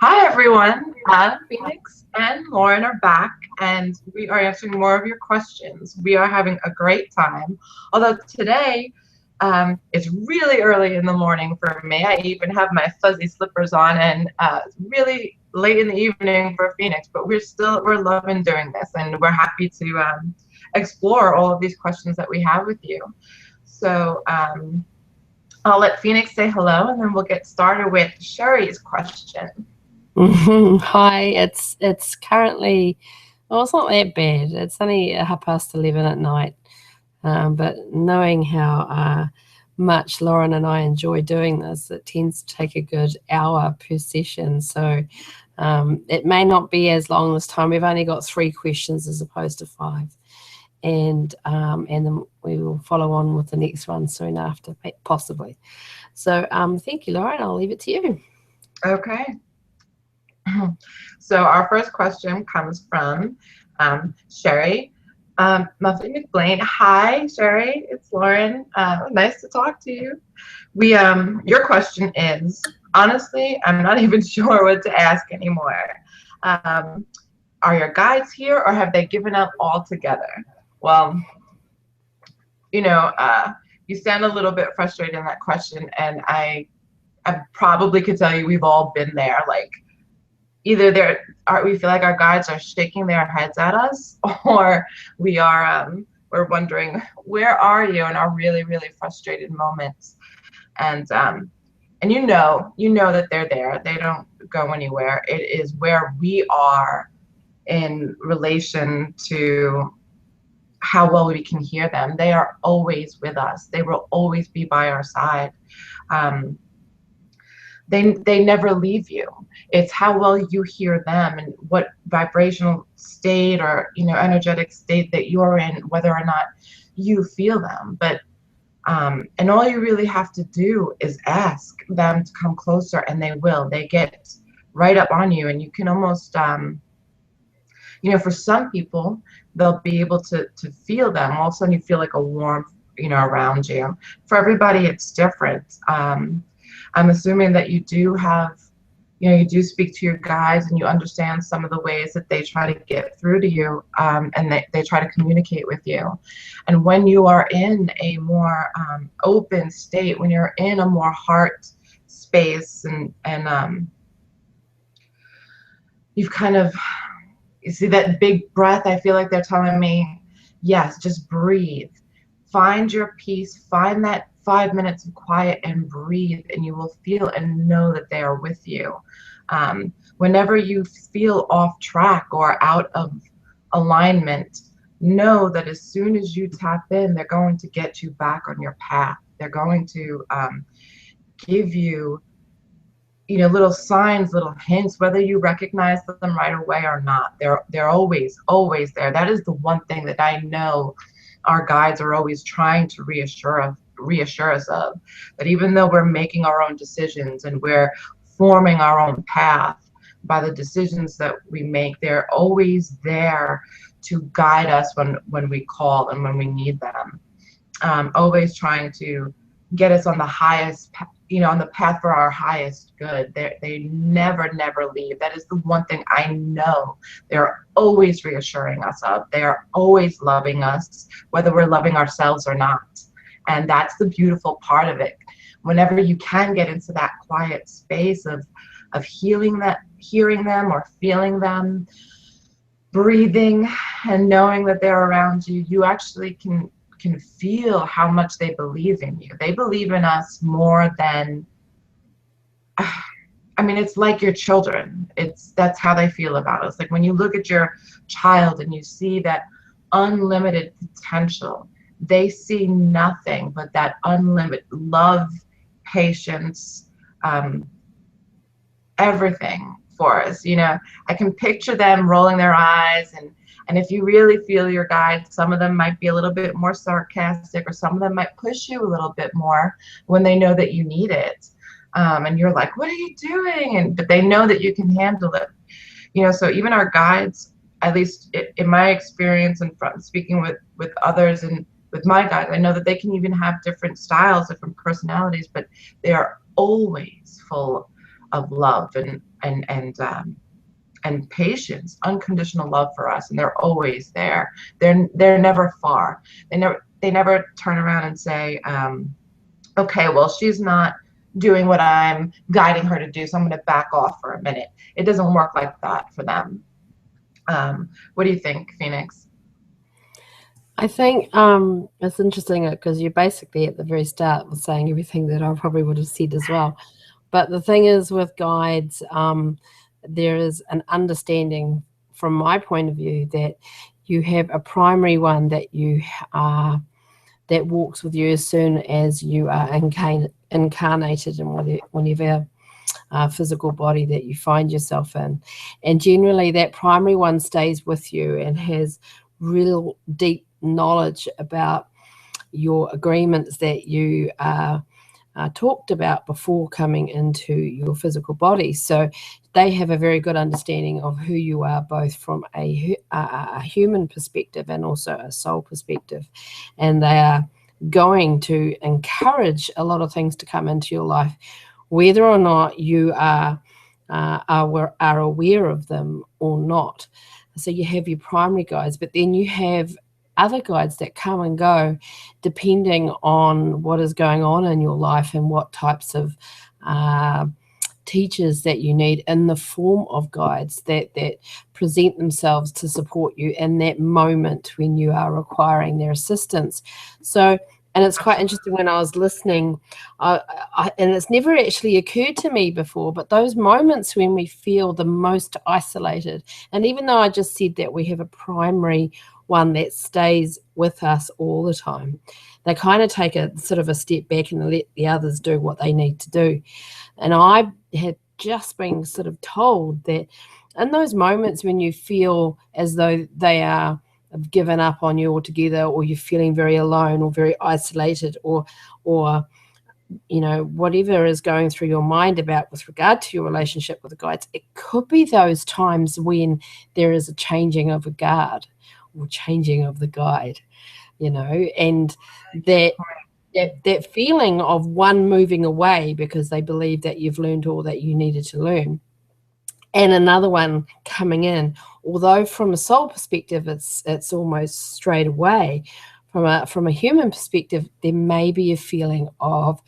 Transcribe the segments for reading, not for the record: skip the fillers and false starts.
Hi everyone, Phoenix and Lauren are back and we are answering more of your questions. We are having a great time, although today it's really early in the morning for me. I even have my fuzzy slippers on and it's really late in the evening for Phoenix, but we're loving doing this and we're happy to explore all of these questions that we have with you. So I'll let Phoenix say hello and then we'll get started with Sherry's question. Hi, it's currently, well, it's not that bad. It's only 11:30 at night. But knowing how much Lauren and I enjoy doing this, it tends to take a good hour per session. So it may not be as long this time. We've only got 3 questions as opposed to 5. And then we will follow on with the next one soon after, possibly. So thank you, Lauren. I'll leave it to you. Okay. So our first question comes from Cherri. Muffy McBlane. Hi, Cherri. It's Lauren. Nice to talk to you. Your question is, honestly, I'm not even sure what to ask anymore. Are your guides here or have they given up altogether? Well, you sound a little bit frustrated in that question, and I probably could tell you we've all been there. Like, either we feel like our guides are shaking their heads at us, or we're wondering, where are you, in our really, really frustrated moments. And you know that they're there. They don't go anywhere. It is where we are in relation to how well we can hear them. They are always with us. They will always be by our side. They never leave you. It's how well you hear them and what vibrational state or energetic state that you're in, whether or not you feel them. But and all you really have to do is ask them to come closer, and they will. They get right up on you, and you can almost for some people, they'll be able to feel them. All of a sudden you feel like a warmth around you. For everybody it's different. I'm assuming that you do have, you do speak to your guides and you understand some of the ways that they try to get through to you, and they try to communicate with you. And when you are in a more open state, when you're in a more heart space, and you've kind of, you see that big breath, I feel like they're telling me, yes, just breathe. Find your peace, find that 5 minutes of quiet and breathe, and you will feel and know that they are with you. Whenever you feel off track or out of alignment, know that as soon as you tap in, they're going to get you back on your path. They're going to give you little signs, little hints, whether you recognize them right away or not. They're always there. That is the one thing that I know our guides are always trying to reassure us of, that even though we're making our own decisions and we're forming our own path by the decisions that we make, they're always there to guide us when we call and when we need them. Always trying to get us on the highest, on the path for our highest good. They never leave. That is the one thing I know they're always reassuring us of. They are always loving us, whether we're loving ourselves or not. And that's the beautiful part of it. Whenever you can get into that quiet space of hearing them or feeling them, breathing and knowing that they're around you, you actually can feel how much they believe in you. They believe in us more than, it's like your children. That's how they feel about us. Like when you look at your child and you see that unlimited potential, they see nothing but that unlimited love, patience, everything for us. I can picture them rolling their eyes, and if you really feel your guide, some of them might be a little bit more sarcastic, or some of them might push you a little bit more when they know that you need it. And you're like, what are you doing? But they know that you can handle it. So even our guides, at least in my experience and from speaking with others and with my guides, I know that they can even have different styles, different personalities, but they are always full love and patience, unconditional love for us, and they're always there. They're never far. They never turn around and say, okay, well, she's not doing what I'm guiding her to do, so I'm going to back off for a minute. It doesn't work like that for them. What do you think, Phoenix? I think it's interesting because you're basically at the very start was saying everything that I probably would have said as well. But the thing is with guides, there is an understanding from my point of view that you have a primary one that you are that walks with you as soon as you are incarnated in whatever physical body that you find yourself in. And generally that primary one stays with you and has real deep knowledge about your agreements that you talked about before coming into your physical body. So they have a very good understanding of who you are, both from a human perspective and also a soul perspective. And they are going to encourage a lot of things to come into your life, whether or not you are aware of them or not. So you have your primary guides, but then you have other guides that come and go depending on what is going on in your life and what types of teachers that you need in the form of guides that present themselves to support you in that moment when you are requiring their assistance. So, and it's quite interesting when I was listening, and it's never actually occurred to me before, but those moments when we feel the most isolated, and even though I just said that we have a primary one that stays with us all the time, they kind of take a sort of a step back and let the others do what they need to do. And I had just been sort of told that in those moments when you feel as though they have given up on you altogether, or you're feeling very alone or very isolated, or you know, whatever is going through your mind about with regard to your relationship with the guides, it could be those times when there is a changing of a guard or changing of the guide, you know, and that feeling of one moving away because they believe that you've learned all that you needed to learn, and another one coming in. Although from a soul perspective, it's almost straight away. From a human perspective, there may be a feeling of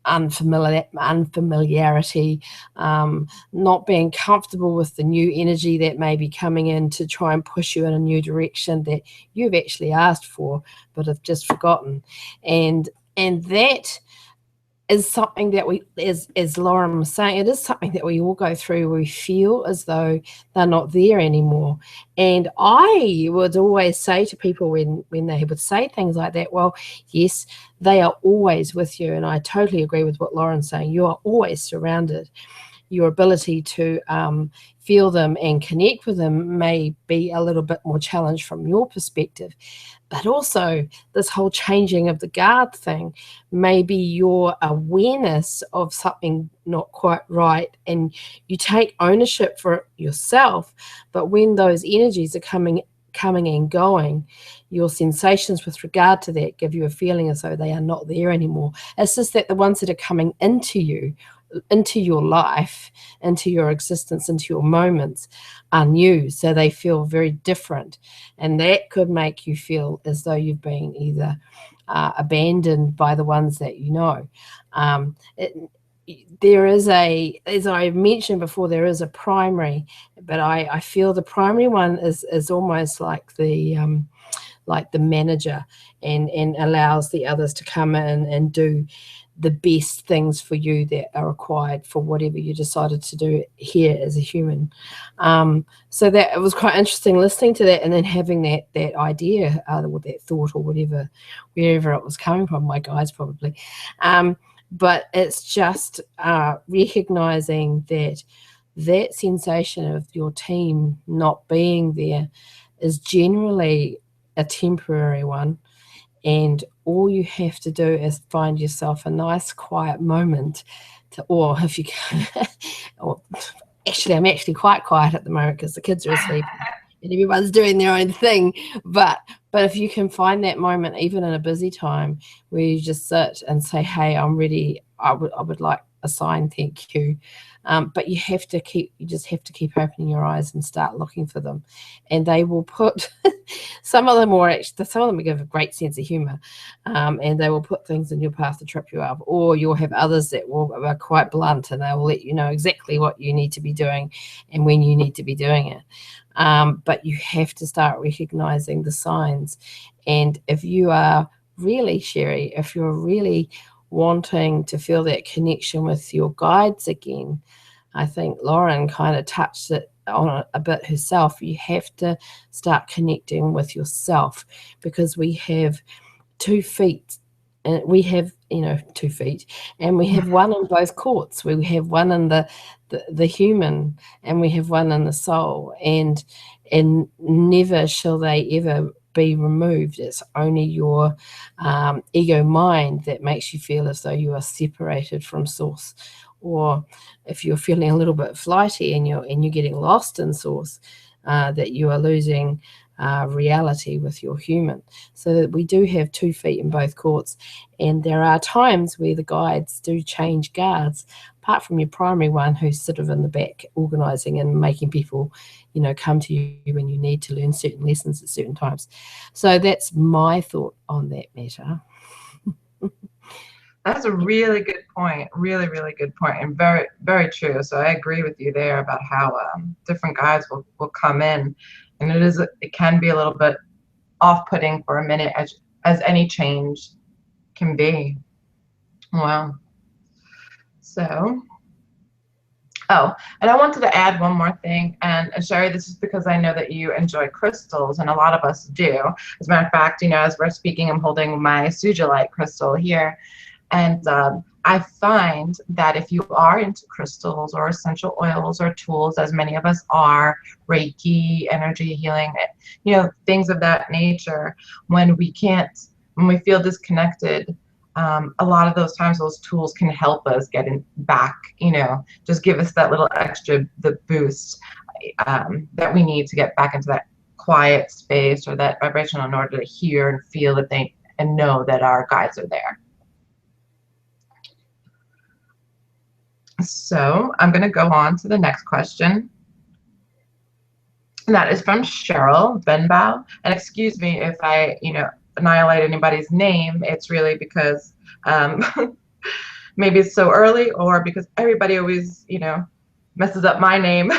unfamiliarity, not being comfortable with the new energy that may be coming in to try and push you in a new direction that you've actually asked for but have just forgotten. And that is something that we, as Lauren was saying, it is something that we all go through. We feel as though they're not there anymore. And I would always say to people when they would say things like that, well, yes, they are always with you. And I totally agree with what Lauren's saying. You are always surrounded. Your ability to feel them and connect with them may be a little bit more challenged from your perspective. But also this whole changing of the guard thing may be your awareness of something not quite right, and you take ownership for it yourself. But when those energies are coming and going, your sensations with regard to that give you a feeling as though they are not there anymore. It's just that the ones that are coming into you, into your life, into your existence, into your moments are new, so they feel very different, and that could make you feel as though you've been either abandoned by the ones that you know. There is as I mentioned before, there is a primary, but I feel the primary one is almost like the manager, and allows the others to come in and do the best things for you that are required for whatever you decided to do here as a human. So that it was quite interesting listening to that, and then having that idea or that thought or whatever, wherever it was coming from, my guys probably. But it's just recognizing that sensation of your team not being there is generally a temporary one, and all you have to do is find yourself a nice quiet moment or if you can, or actually I'm actually quite quiet at the moment because the kids are asleep and everyone's doing their own thing, but if you can find that moment even in a busy time where you just sit and say, hey, I'm ready, I would like a sign, thank you. But you just have to keep opening your eyes and start looking for them, and they will put some of them give a great sense of humor, and they will put things in your path to trip you up, or you'll have others that are quite blunt, and they will let you know exactly what you need to be doing and when you need to be doing it. But you have to start recognizing the signs. And if you are really, Cherri, if you're really wanting to feel that connection with your guides again, I think Lauren kind of touched it on a bit herself. You have to start connecting with yourself, because we have 2 feet, and we have 2 feet, and we have one in both courts. We have one in the human, and we have one in the soul, and never shall they ever be removed. It's only your ego mind that makes you feel as though you are separated from source, or if you're feeling a little bit flighty and you're getting lost in source, that you are losing reality with your human. So that we do have 2 feet in both courts, and there are times where the guides do change guards, apart from your primary one, who's sort of in the back organizing and making people come to you when you need to learn certain lessons at certain times. So that's my thought on that matter. That's a really good point. Really, really good point, and very, very true. So I agree with you there about how different guides will come in, and it can be a little bit off-putting for a minute, as any change can be. Wow. So, oh, and I wanted to add one more thing, and Cherri, this is because I know that you enjoy crystals, and a lot of us do. As a matter of fact, as we're speaking, I'm holding my sugilite crystal here. And I find that if you are into crystals or essential oils or tools, as many of us are, Reiki, energy healing, things of that nature, when we feel disconnected, a lot of those times those tools can help us get back, just give us that little extra, the boost that we need to get back into that quiet space or that vibration in order to hear and feel and know that our guides are there. So I'm going to go on to the next question. And that is from Cheryl Benbow. And excuse me if I, annihilate anybody's name. It's really because maybe it's so early, or because everybody always, messes up my name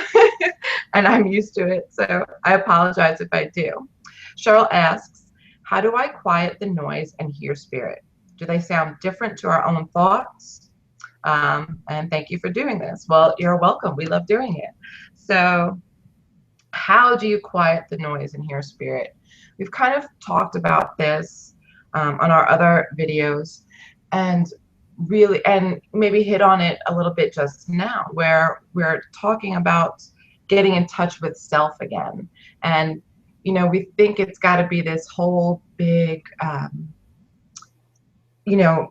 and I'm used to it. So I apologize if I do. Cheryl asks, how do I quiet the noise and hear spirit? Do they sound different to our own thoughts? And thank you for doing this. Well, you're welcome. We love doing it. So how do you quiet the noise and hear spirit? We've kind of talked about this on our other videos, and maybe hit on it a little bit just now, where we're talking about getting in touch with self again. And, we think it's got to be this whole big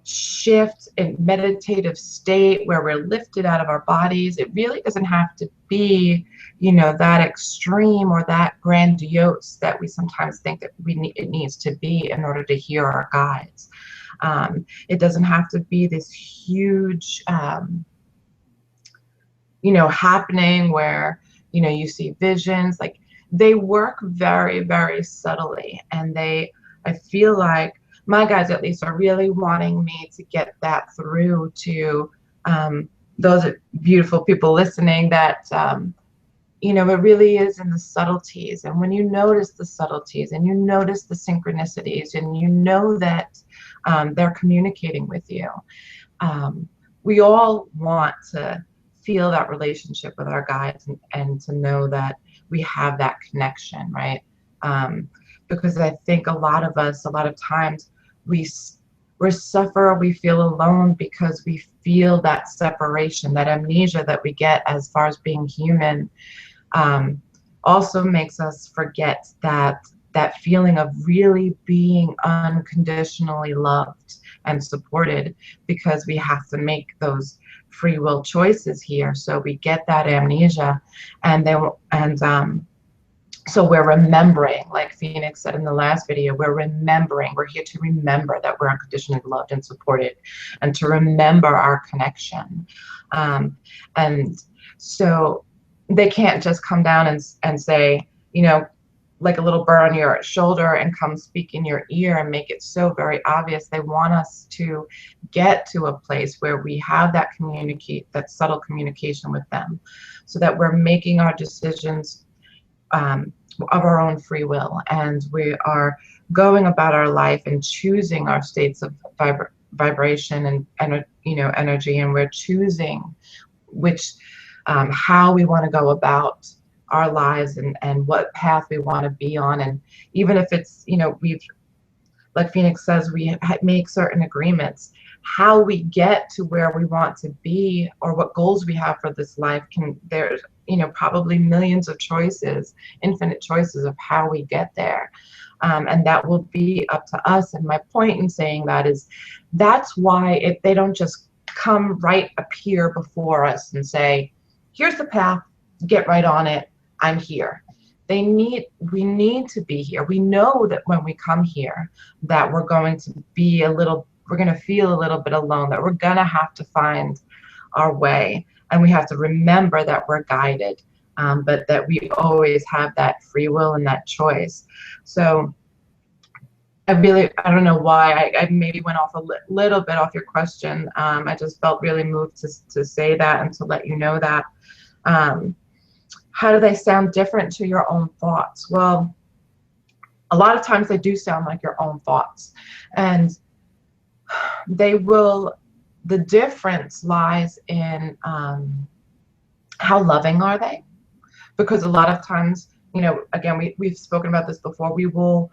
shift in meditative state where we're lifted out of our bodies. It really doesn't have to be, that extreme or that grandiose that we sometimes think that it needs to be in order to hear our guides. It doesn't have to be this huge, happening where, you see visions. Like, they work very, very subtly, and I feel like my guides, at least, are really wanting me to get that through to those beautiful people listening, that it really is in the subtleties. And when you notice the subtleties and you notice the synchronicities and that they're communicating with you, we all want to feel that relationship with our guides, and to know that we have that connection, right? Because I think a lot of times we suffer, we feel alone because we feel that separation, that amnesia that we get as far as being human, also makes us forget that feeling of really being unconditionally loved and supported, because we have to make those free will choices here. So we get that amnesia, and So we're remembering, like Phoenix said in the last video, we're remembering, we're here to remember that we're unconditionally loved and supported, and to remember our connection. And so they can't just come down and say, you know, like a little bird on your shoulder and come speak in your ear and make it so very obvious. They want us to get to a place where we have that subtle communication with them, so that we're making our decisions of our own free will, and we are going about our life and choosing our states of vibration and energy, and we're choosing which how we want to go about our lives, and what path we want to be on. And even if it's, we've, like Phoenix says, we make certain agreements, how we get to where we want to be or what goals we have for this life, there's probably millions of choices, infinite choices of how we get there. And that will be up to us. And my point in saying that is, that's why they don't just come appear before us and say, here's the path, get right on it, I'm here. We need to be here. We know that when we come here, that we're going to feel a little bit alone, that we're going to have to find our way. And we have to remember that we're guided, but that we always have that free will and that choice. So I don't know why I maybe went off a little bit off your question. I just felt really moved to say that and to let you know that. How do they sound different to your own thoughts? Well, a lot of times they do sound like your own thoughts, and the difference lies in how loving are they? Because a lot of times, again, we've spoken about this before, we will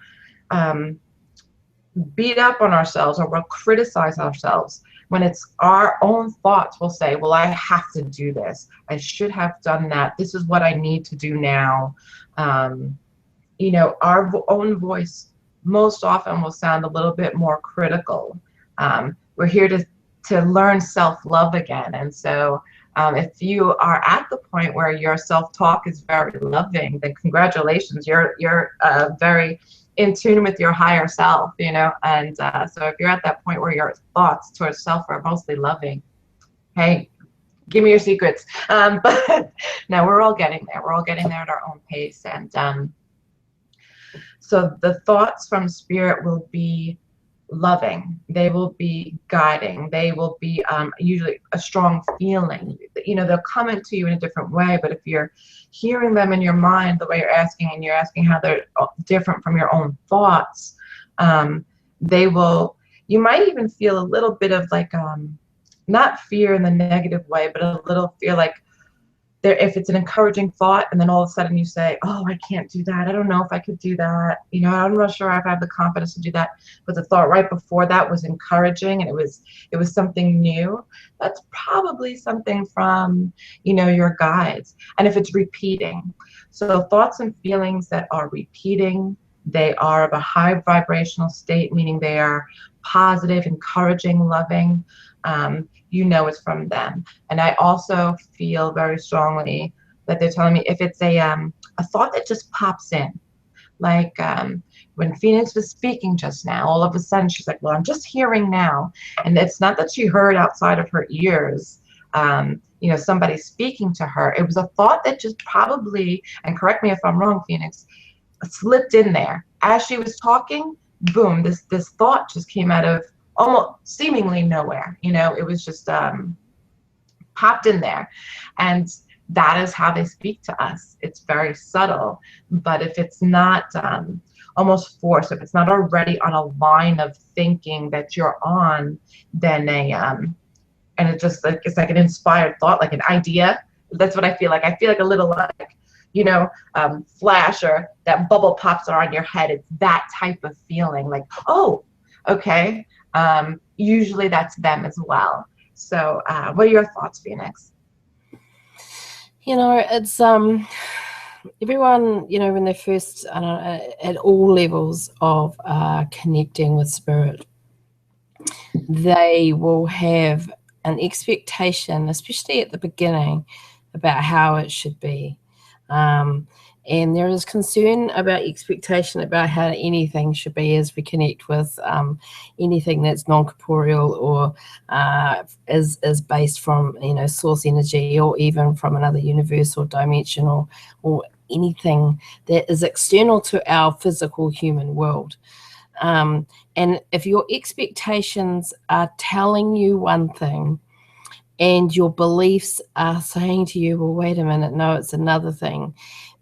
beat up on ourselves, or we'll criticize ourselves when it's our own thoughts. We'll say, well, I have to do this, I should have done that, this is what I need to do now. Our own voice most often will sound a little bit more critical. We're here to learn self-love again. And so if you are at the point where your self-talk is very loving, then congratulations, you're very in tune with your higher self, and so if you're at that point where your thoughts towards self are mostly loving, hey, give me your secrets. But no, we're all getting there. We're all getting there at our own pace. And so the thoughts from spirit will be loving, they will be guiding, they will be usually a strong feeling. They'll come into you in a different way, but if you're hearing them in your mind the way you're asking, and you're asking how they're different from your own thoughts, you might even feel a little bit of like not fear in the negative way, but a little fear like if it's an encouraging thought, and then all of a sudden you say, oh, I can't do that, I don't know if I could do that, I'm not sure if I have the confidence to do that, but the thought right before that was encouraging, and it was something new, that's probably something from your guides. And if it's repeating, so thoughts and feelings that are repeating, they are of a high vibrational state, meaning they are positive, encouraging, loving, it's from them. And I also feel very strongly that they're telling me if it's a thought that just pops in, like when Phoenix was speaking just now, all of a sudden she's like, well, I'm just hearing now. And it's not that she heard outside of her ears, somebody speaking to her. It was a thought that just probably, and correct me if I'm wrong, Phoenix, slipped in there as she was talking. Boom, this thought just came out of almost seemingly nowhere. It was just popped in there. And that is how they speak to us. It's very subtle, but if it's not almost forced, if it's not already on a line of thinking that you're on, then and it's just like, it's like an inspired thought, like an idea. That's what I feel like. I feel like a little like, flash, or that bubble pops on your head. It's that type of feeling, like, oh, okay. Usually that's them as well. So what are your thoughts, Phoenix? It's everyone, when they're first, at all levels of connecting with spirit, they will have an expectation, especially at the beginning, about how it should be. And there is concern about expectation about how anything should be as we connect with anything that's non-corporeal or is based from, source energy, or even from another universe or dimension, or anything that is external to our physical human world. And if your expectations are telling you one thing and your beliefs are saying to you, well, wait a minute, no, it's another thing,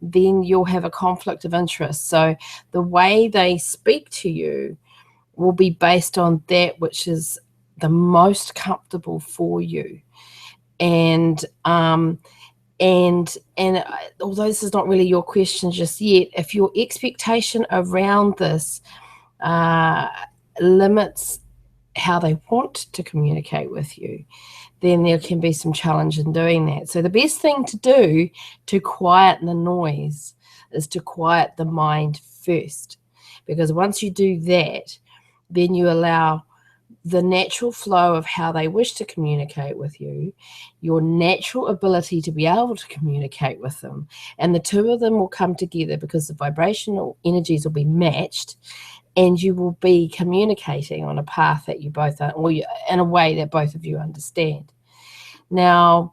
then you'll have a conflict of interest. So the way they speak to you will be based on that which is the most comfortable for you. And although this is not really your question just yet, if your expectation around this limits how they want to communicate with you, then there can be some challenge in doing that. So the best thing to do to quiet the noise is to quiet the mind first, because once you do that, then you allow the natural flow of how they wish to communicate with you, your natural ability to be able to communicate with them, and the two of them will come together because the vibrational energies will be matched, and you will be communicating on a path that you both are, or in a way that both of you understand. Now,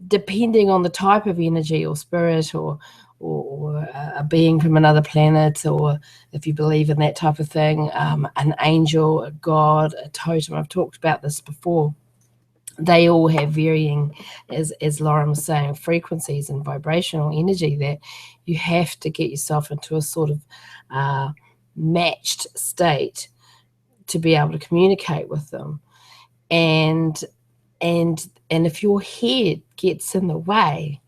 depending on the type of energy or spirit, or a being from another planet, or if you believe in that type of thing, an angel, a god, a totem, I've talked about this before, they all have varying, as Lauren was saying, frequencies and vibrational energy that you have to get yourself into a sort of matched state to be able to communicate with them. And if your head gets in the way,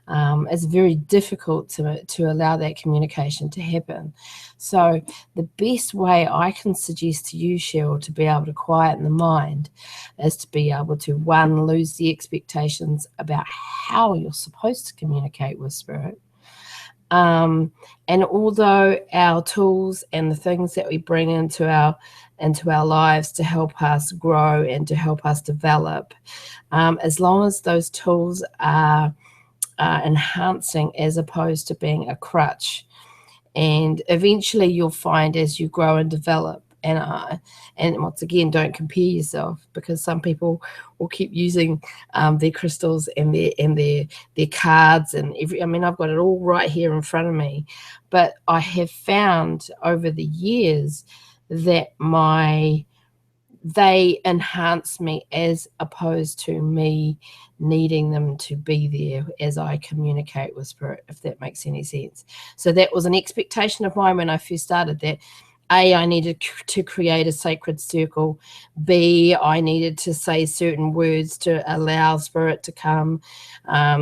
it's very difficult to allow that communication to happen. So the best way I can suggest to you, Cheryl, to be able to quieten the mind is to be able to, one, lose the expectations about how you're supposed to communicate with spirit. And although our tools and the things that we bring into our lives to help us grow and to help us develop, as long as those tools are enhancing as opposed to being a crutch, and eventually you'll find as you grow and develop, and once again, don't compare yourself, because some people will keep using their crystals and their cards and I've got it all right here in front of me, but I have found over the years that they enhance me as opposed to me needing them to be there as I communicate with spirit, if that makes any sense. So that was an expectation of mine when I first started, that I needed to create a sacred circle. B, I needed to say certain words to allow spirit to come.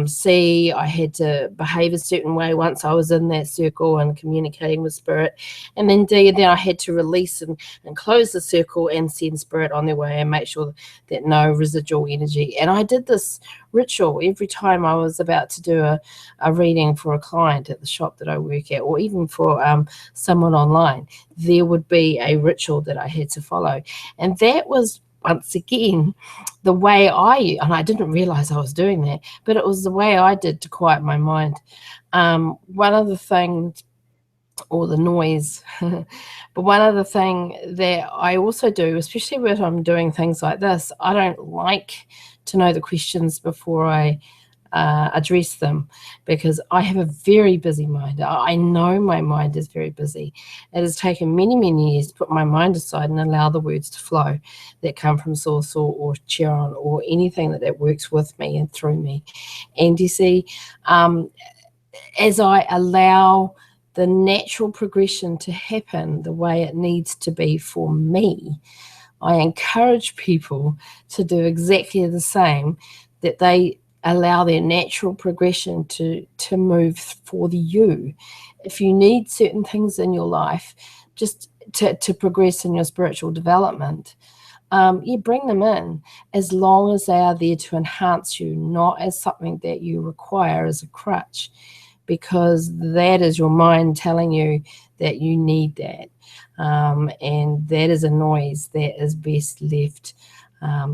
C, I had to behave a certain way once I was in that circle and communicating with spirit. And then D, then I had to release and close the circle and send spirit on their way and make sure that no residual energy. And I did this ritual every time I was about to do a reading for a client at the shop that I work at, or even for someone online. There would be a ritual that I had to follow. And that was, once again, the way and I didn't realize I was doing that, but it was the way I did to quiet my mind. One of the things, or the noise, but one other thing that I also do, especially when I'm doing things like this, I don't like to know the questions before I address them, because I have a very busy mind. I know my mind is very busy. It has taken many, many years to put my mind aside and allow the words to flow that come from source or Chiron or anything that works with me and through me. And you see, as I allow the natural progression to happen the way it needs to be for me, I encourage people to do exactly the same, that they allow their natural progression to move for you. If you need certain things in your life just to progress in your spiritual development, bring them in, as long as they are there to enhance you, not as something that you require as a crutch, because that is your mind telling you that you need that. And that is a noise that is best left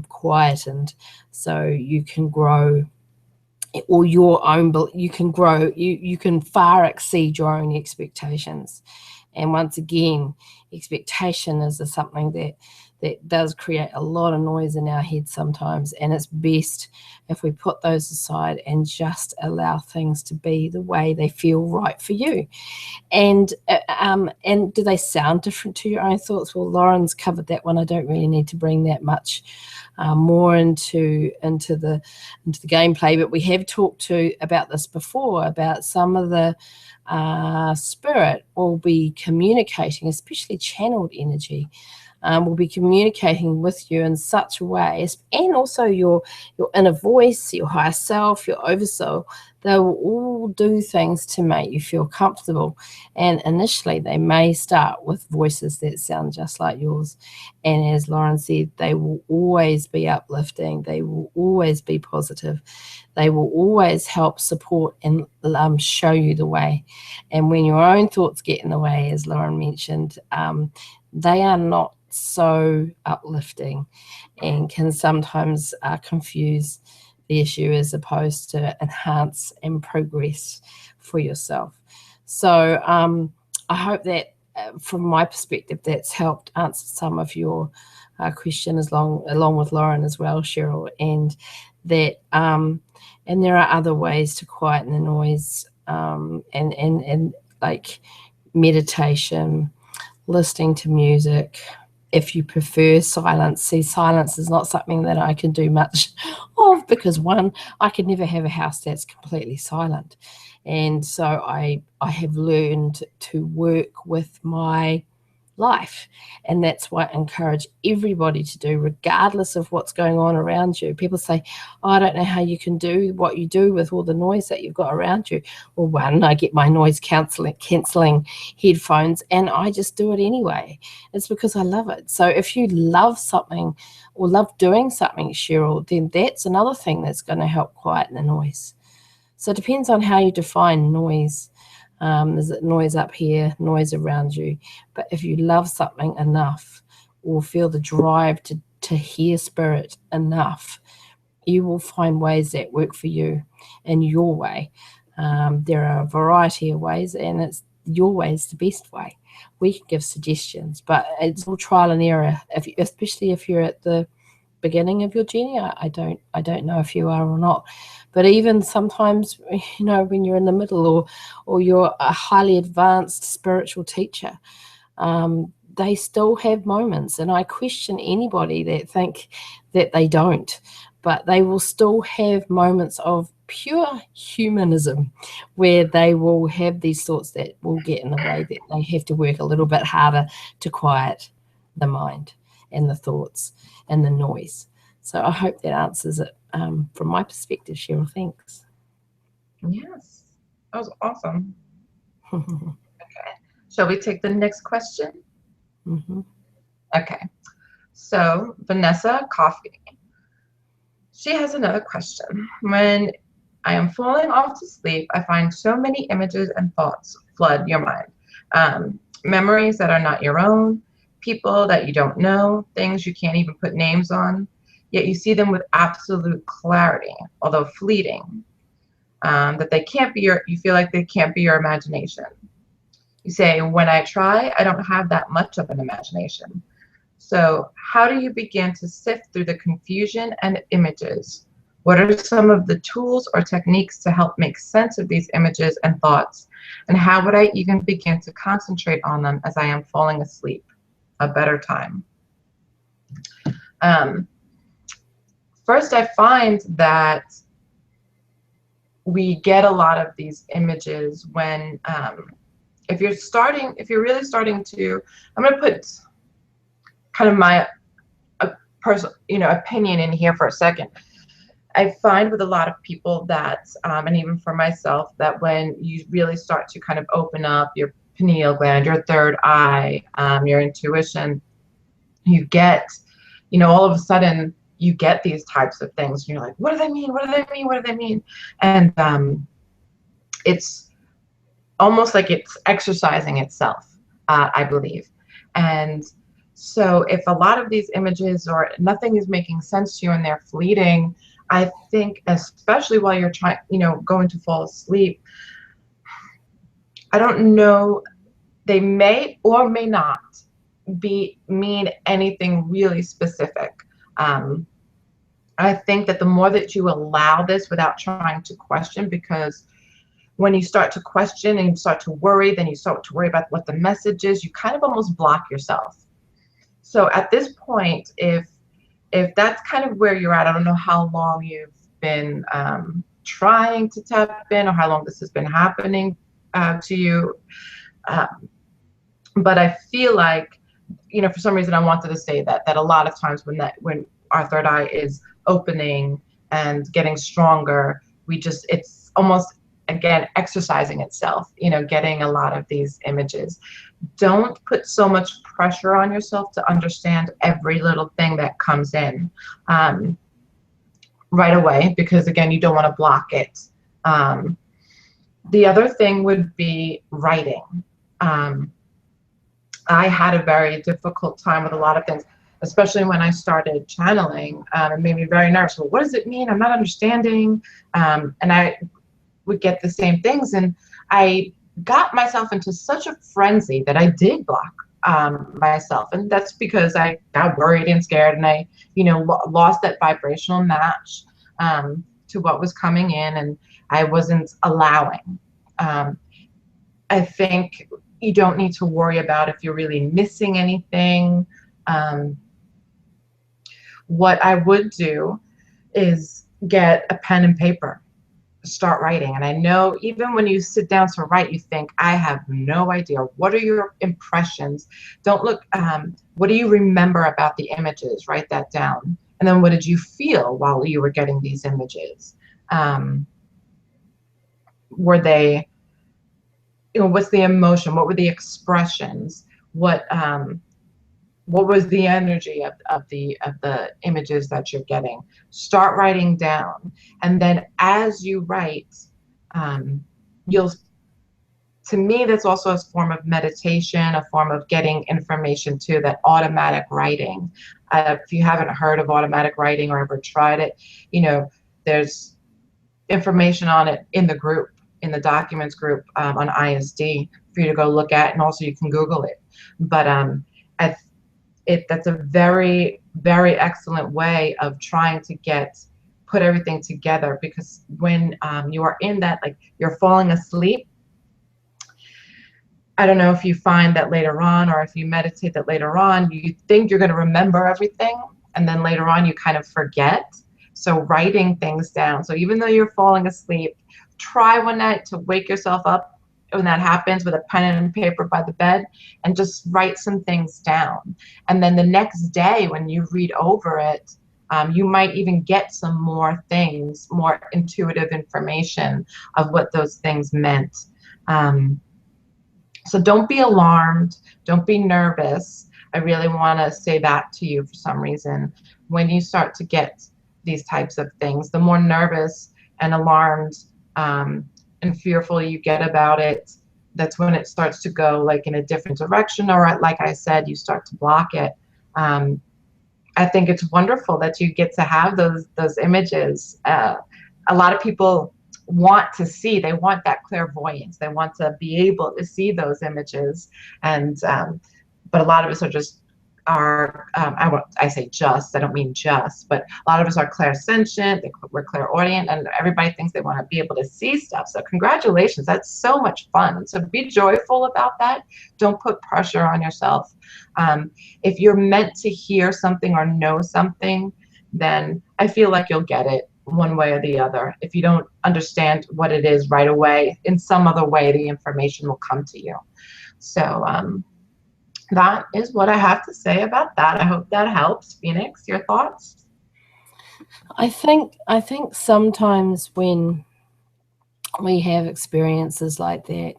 quietened, so you can grow or your own, you can grow, you can far exceed your own expectations. And once again, expectation is something that does create a lot of noise in our head sometimes, and it's best if we put those aside and just allow things to be the way they feel right for you. And do they sound different to your own thoughts? Well, Lauren's covered that one. I don't really need to bring that much more into the gameplay, but we have talked about this before, about some of the spirit will be communicating, especially channeled energy, will be communicating with you in such a way, and also your inner voice, your higher self, your oversoul. They will all do things to make you feel comfortable. And initially, they may start with voices that sound just like yours. And as Lauren said, they will always be uplifting. They will always be positive. They will always help support and show you the way. And when your own thoughts get in the way, as Lauren mentioned, they are not so uplifting and can sometimes confuse the issue as opposed to enhance and progress for yourself. So I hope that from my perspective, that's helped answer some of your questions along with Lauren as well, Cheryl, and that and there are other ways to quieten the noise, and like meditation, listening to music. If you prefer silence, see, silence is not something that I can do much of, because one, I could never have a house that's completely silent. And so I have learned to work with my life. And that's what I encourage everybody to do, regardless of what's going on around you. People say, oh, I don't know how you can do what you do with all the noise that you've got around you. Well, one, I get my noise cancelling headphones and I just do it anyway. It's because I love it. So if you love something or love doing something, Cheryl, then that's another thing that's going to help quieten the noise. So it depends on how you define noise. Is it noise up here, noise around you? But if you love something enough or feel the drive to hear spirit enough, you will find ways that work for you in your way. There are a variety of ways, and it's your way is the best way. We can give suggestions, but it's all trial and error. Especially if you're at the beginning of your journey, I don't know if you are or not. But even sometimes, when you're in the middle or you're a highly advanced spiritual teacher, they still have moments. And I question anybody that think that they don't, but they will still have moments of pure humanism where they will have these thoughts that will get in the way, that they have to work a little bit harder to quiet the mind and the thoughts and the noise. So I hope that answers it from my perspective, Cheryl. Thanks. Yes, that was awesome. Okay. Shall we take the next question? Mm-hmm. Okay. So Vanessa Coffey, she has another question. When I am falling off to sleep, I find so many images and thoughts flood your mind. Memories that are not your own, people that you don't know, things you can't even put names on, yet you see them with absolute clarity, although fleeting. That they can't be you feel like they can't be your imagination. You say, when I try, I don't have that much of an imagination. So how do you begin to sift through the confusion and images? What are some of the tools or techniques to help make sense of these images and thoughts? And how would I even begin to concentrate on them as I am falling asleep? A better time. First, I find that we get a lot of these images when, if you're really starting to, I'm going to put kind of my personal, opinion in here for a second. I find with a lot of people that, and even for myself, that when you really start to kind of open up your pineal gland, your third eye, your intuition, you get, all of a sudden you get these types of things. And you're like, what do they mean? What do they mean? What do they mean? And it's almost like it's exercising itself, I believe. And so if a lot of these images or nothing is making sense to you and they're fleeting, I think especially while you're trying, going to fall asleep, I don't know, they may or may not mean anything really specific. Um, I think that the more that you allow this without trying to question, because when you start to question and you start to worry, then you start to worry about what the message is, you kind of almost block yourself. So at this point, if that's kind of where you're at, I don't know how long you've been trying to tap in or how long this has been happening to you. But I feel like, for some reason I wanted to say that a lot of times when our third eye is opening and getting stronger, it's almost, again, exercising itself, getting a lot of these images. Don't put so much pressure on yourself to understand every little thing that comes in right away, because again, you don't want to block it. The other thing would be writing. I had a very difficult time with a lot of things, especially when I started channeling. It made me very nervous. Well, what does it mean? I'm not understanding. And I would get the same things. And I got myself into such a frenzy that I did block myself. And that's because I got worried and scared, and I, lost that vibrational match to what was coming in, and I wasn't allowing. I think you don't need to worry about if you're really missing anything. What I would do is get a pen and paper, start writing. And I know even when you sit down to write, you think, I have no idea. What are your impressions? Don't look, what do you remember about the images? Write that down. And then what did you feel while you were getting these images? Were they, what's the emotion? What were the expressions? What was the energy of the images that you're getting? Start writing down, and then as you write, to me, that's also a form of meditation, a form of getting information too. That automatic writing. If you haven't heard of automatic writing or ever tried it, there's information on it in the group, in the documents group on ISD for you to go look at, and also you can Google it. But that's a very, very excellent way of trying to put everything together, because when you are in that, like you're falling asleep, I don't know if you find that later on, or if you meditate that later on, you think you're going to remember everything, and then later on you kind of forget. So writing things down. So even though you're falling asleep, try one night to wake yourself up when that happens with a pen and paper by the bed, and just write some things down. And then the next day when you read over it, you might even get some more things, more intuitive information of what those things meant. So don't be alarmed. Don't be nervous. I really want to say that to you for some reason. When you start to get these types of things, the more nervous and alarmed and fearful you get about it, that's when it starts to go like in a different direction, or like I said, you start to block it. I think it's wonderful that you get to have those images. A lot of people want to see, they want that clairvoyance, they want to be able to see those images, and but a lot of us I say just, I don't mean just, but a lot of us are clairsentient, we're clairaudient, and everybody thinks they want to be able to see stuff. So congratulations, that's so much fun. So be joyful about that. Don't put pressure on yourself. If you're meant to hear something or know something, then I feel like you'll get it one way or the other. If you don't understand what it is right away, in some other way, the information will come to you. So that is what I have to say about that. I hope that helps. Phoenix, your thoughts? I think sometimes when we have experiences like that,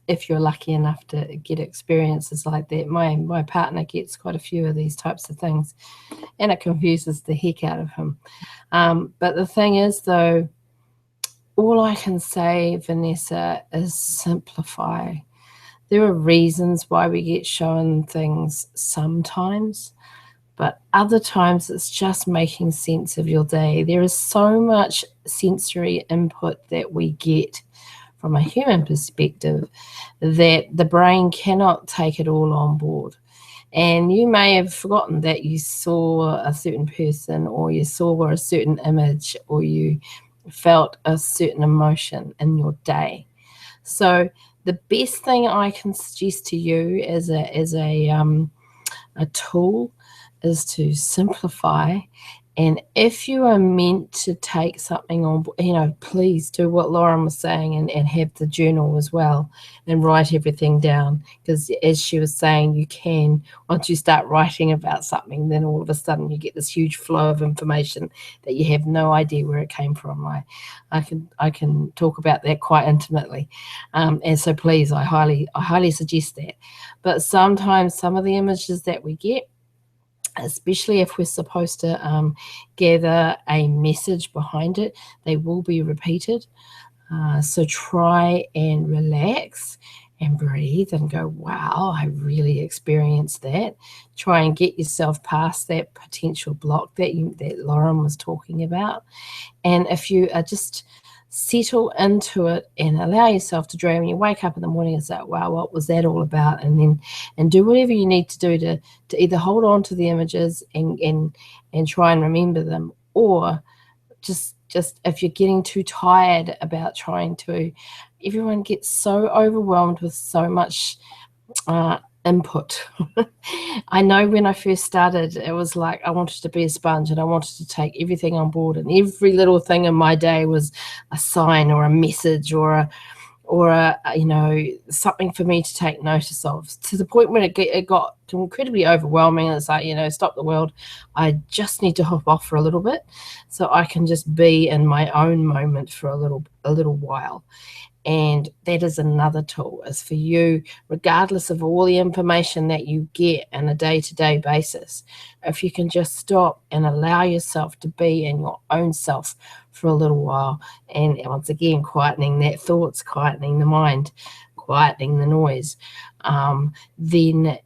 if you're lucky enough to get experiences like that, my partner gets quite a few of these types of things, and it confuses the heck out of him. But the thing is, though, all I can say, Vanessa, is simplify. There are reasons why we get shown things sometimes, But other times it's just making sense of your day. There is so much sensory input that we get from a human perspective that the brain cannot take it all on board. And you may have forgotten that you saw a certain person, or you saw a certain image, or you felt a certain emotion in your day. So the best thing I can suggest to you as a tool is to simplify. And if you are meant to take something on, please do what Lauren was saying, and have the journal as well, and write everything down. Because as she was saying, you can, once you start writing about something, then all of a sudden you get this huge flow of information that you have no idea where it came from. I can talk about that quite intimately. And so please, I highly suggest that. But sometimes some of the images that we get, especially if we're supposed to gather a message behind it, they will be repeated. So try and relax and breathe and go, wow, I really experienced that. Try and get yourself past that potential block that Lauren was talking about. And if you are just settle into it and allow yourself to dream, when you wake up in the morning and say, wow, what was that all about? And do whatever you need to do to either hold on to the images and try and remember them, or just if you're getting too tired about trying to, everyone gets so overwhelmed with so much input. I know when I first started, it was like I wanted to be a sponge, and I wanted to take everything on board, and every little thing in my day was a sign or a message or a something for me to take notice of, to the point when it got incredibly overwhelming. And it's like, stop the world. I just need to hop off for a little bit so I can just be in my own moment for a little while. And that is another tool, is for you, regardless of all the information that you get on a day-to-day basis, if you can just stop and allow yourself to be in your own self for a little while. And once again, quietening that thoughts, quietening the mind, quietening the noise, then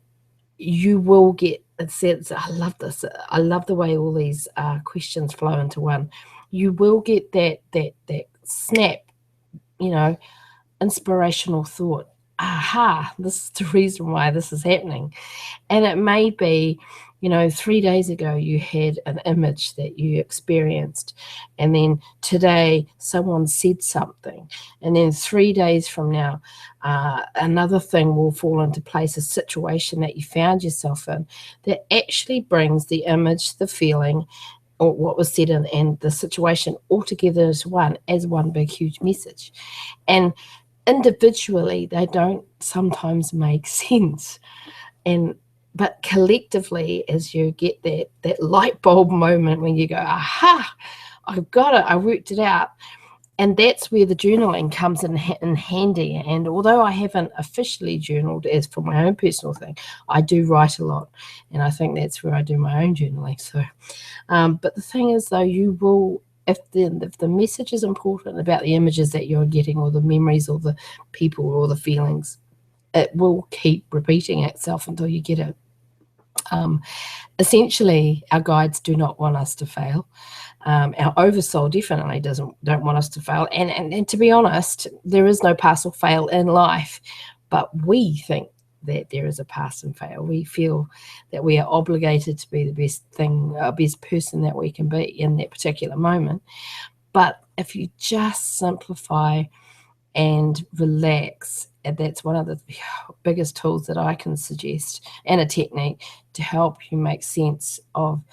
you will get a sense. I love this. I love the way all these questions flow into one. You will get that snap, inspirational thought. Aha, this is the reason why this is happening. And it may be, 3 days ago you had an image that you experienced, and then today someone said something, and then 3 days from now another thing will fall into place, a situation that you found yourself in that actually brings the image, the feeling, or what was said, and the situation all together as one big huge message. And individually they don't sometimes make sense, but collectively, as you get that light bulb moment when you go, aha, I've got it, I worked it out. And that's where the journaling comes in handy. And although I haven't officially journaled as for my own personal thing, I do write a lot, and I think that's where I do my own journaling. So but the thing is, though, you will, if the message is important about the images that you're getting, or the memories, or the people, or the feelings, it will keep repeating itself until you get it. Essentially, our guides do not want us to fail. Our oversoul definitely don't want us to fail. And to be honest, there is no pass or fail in life, but we think that there is a pass and fail. We feel that we are obligated to be the best person that we can be in that particular moment. But if you just simplify and relax, and that's one of the biggest tools that I can suggest, and a technique to help you make sense of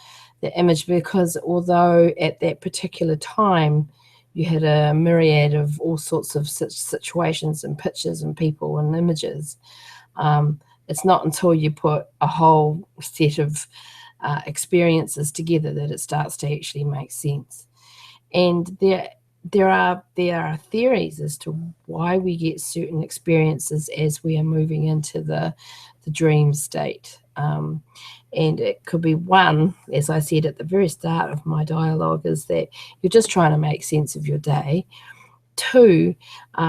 the image. Because although at that particular time you had a myriad of all sorts of situations and pictures and people and images, it's not until you put a whole set of experiences together that it starts to actually make sense. And there are theories as to why we get certain experiences as we are moving into the dream state. And it could be one, as I said at the very start of my dialogue, is that you're just trying to make sense of your day. two,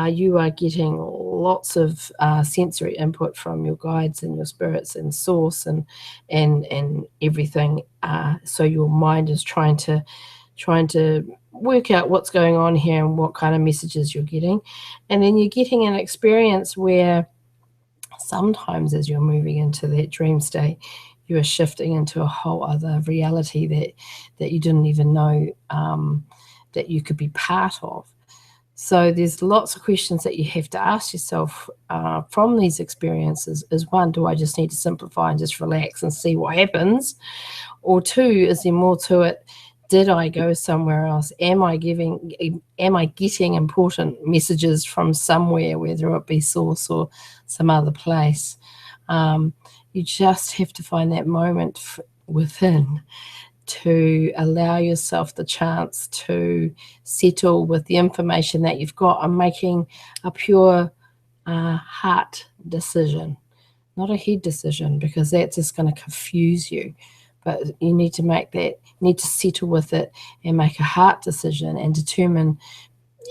you are getting lots of sensory input from your guides and your spirits and source and everything. So your mind is trying to work out what's going on here and what kind of messages you're getting. And then you're getting an experience where sometimes as you're moving into that dream state, you are shifting into a whole other reality that you didn't even know that you could be part of. So there's lots of questions that you have to ask yourself from these experiences. Is one, do I just need to simplify and just relax and see what happens? Or two, is there more to it? Did I go somewhere else? Am I getting important messages from somewhere, whether it be source or some other place? You just have to find that moment within to allow yourself the chance to settle with the information that you've got and making a pure heart decision, not a head decision, because that's just going to confuse you. But you need to settle with it and make a heart decision and determine,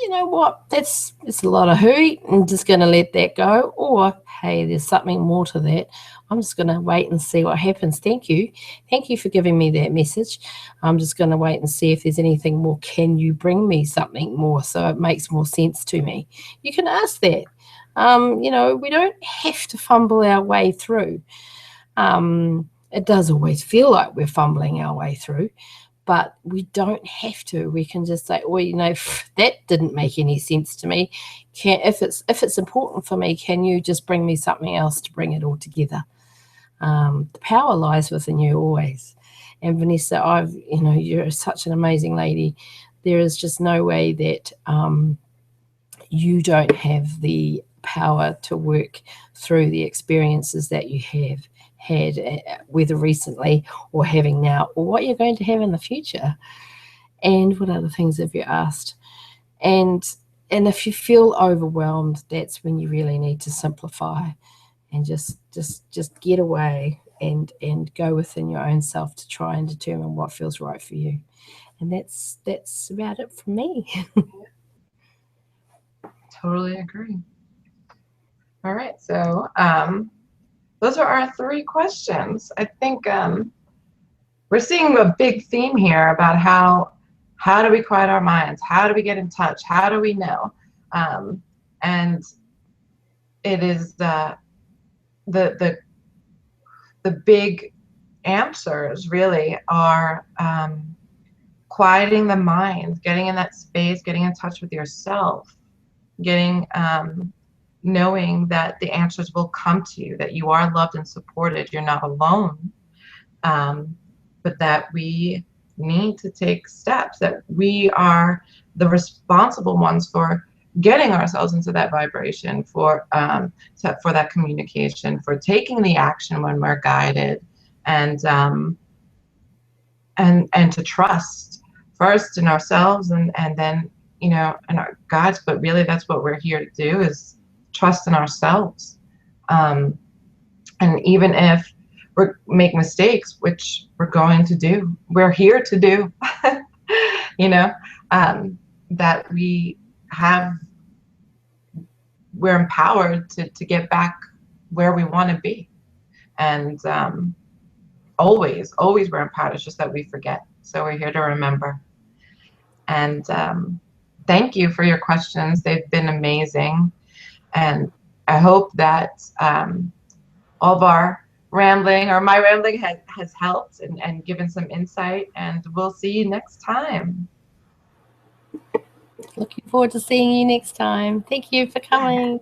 you know what, it's a lot of hooey. I'm just going to let that go. Or, hey, there's something more to that. I'm just going to wait and see what happens. Thank you for giving me that message. I'm just going to wait and see if there's anything more. Can you bring me something more so it makes more sense to me? You can ask that. We don't have to fumble our way through. It does always feel like we're fumbling our way through, but we don't have to. We can just say, well, that didn't make any sense to me. If it's important for me, can you just bring me something else to bring it all together? The power lies within you always. And Vanessa, you're such an amazing lady. There is just no way that you don't have the power to work through the experiences that you have had, whether recently or having now, or what you're going to have in the future. And what other things have you asked? And if you feel overwhelmed, that's when you really need to simplify and just get away and go within your own self to try and determine what feels right for you. And that's about it for me. Totally agree. All right, so those are our 3 questions. I think we're seeing a big theme here about how do we quiet our minds? How do we get in touch? How do we know? And it is the big answers really are quieting the mind, getting in that space, getting in touch with yourself, getting knowing that the answers will come to you, that you are loved and supported, you're not alone, but that we need to take steps, that we are the responsible ones for getting ourselves into that vibration, for that communication, for taking the action when we're guided, and to trust first in ourselves and then in our guides. But really that's what we're here to do, is trust in ourselves. And even if we make mistakes, which we're going to do, we're here to do, that we're empowered to get back where we want to be. And always we're empowered. It's just that we forget. So we're here to remember. And thank you for your questions. They've been amazing. And I hope that all of our rambling, or my rambling, has helped and given some insight. And we'll see you next time. Looking forward to seeing you next time. Thank you for coming.